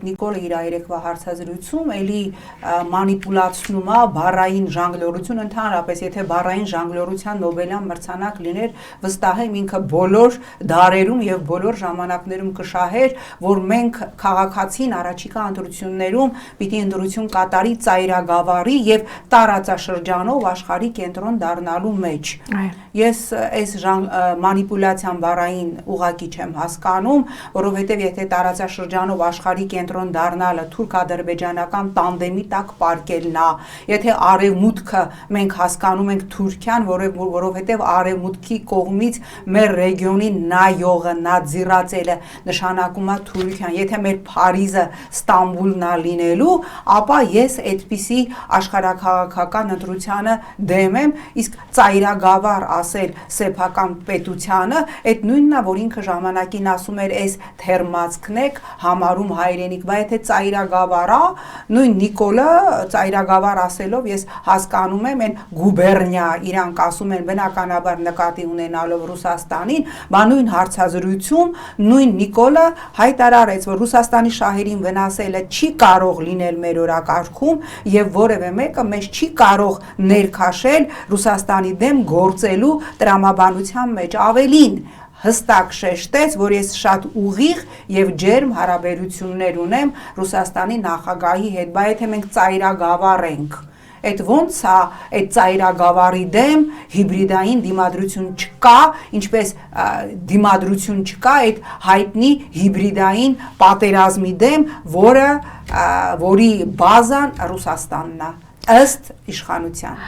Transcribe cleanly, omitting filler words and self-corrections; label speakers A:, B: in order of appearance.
A: Նիկոլը իր երեկվա հարցազրույցում էլի մանիպուլացնում է բառային ժանգլյորություն, ընդհանրապես եթե բառային ժանգլյորության Նոբելյան մրցանակ լիներ, վստահ եմ ինքը բոլոր դարերում եւ բոլոր ժամանակներում կշահեր, որ մենք քաղաքացին առաջիկա ընտրություններում պիտի ընտրություն կատարի ծայրագավառի եւ տարածաշրջանով աշխարհի կենտրոն դառնալու մեջ։ Ես այս մանիպուլյացիան բառային ուղղակի չեմ հասկանում, որովհետեւ եթե տարածաշրջանով աշխարհի կենտրոն դառնալը թուրք-ադրբեջանական տանդեմի տակ պարկելն է, եթե արևմուտքը մենք հասկանում ենք Թուրքիան, որովհետև արևմուտքի կողմից մեր ռեգիոնին նայողը, նադզիրացելը նշանակում է Թուրքիան, եթե մեր Փարիզը Ստամբուլն է լինելու, ապա ես այդպիսի աշխարհաքաղաքական ընտրությանը դեմ եմ, իսկ ծայրագավառ ասել սեփական պետությանը, այդ նույնն է, որ ինքը ժամանակին ասում էր, այս թերմացքն եք համարում հայրենիք, բայց եթե ծայրագավառա, նույն Նիկոլը ծայրագավառ ասելով ես հասկանում եմ, այն գուբերնիա իրանք ասում են բնականաբար նկատի ունենալով Ռուսաստանին, բայց նույն հարցազրույցում նույն Նիկոլը հայտարարեց, որ Ռուսաստանի շահերին վնասելը չի կարող լինել մեր օրակարգում եւ որևէ մեկը մեզ չի կարող ներքաշել Ռուսաստանի դեմ գործելու տրամաբանության մեջ, ավելին հստակ շեշտեց, որ ես շատ ուղիղ եւ ջերմ հարաբերություններ ունեմ Ռուսաստանի նախագահի հետ, բայց եթե մենք ծայրագավառ ենք, այդ ոնց է այդ ծայրագավառի դեմ հիբրիդային դիմադրություն չկա, ինչպես դիմադրություն չկա այդ հայտնի հիբրիդային պատերազմի դեմ, որի բազան Ռուսաստանն է, ըստ իշխանության։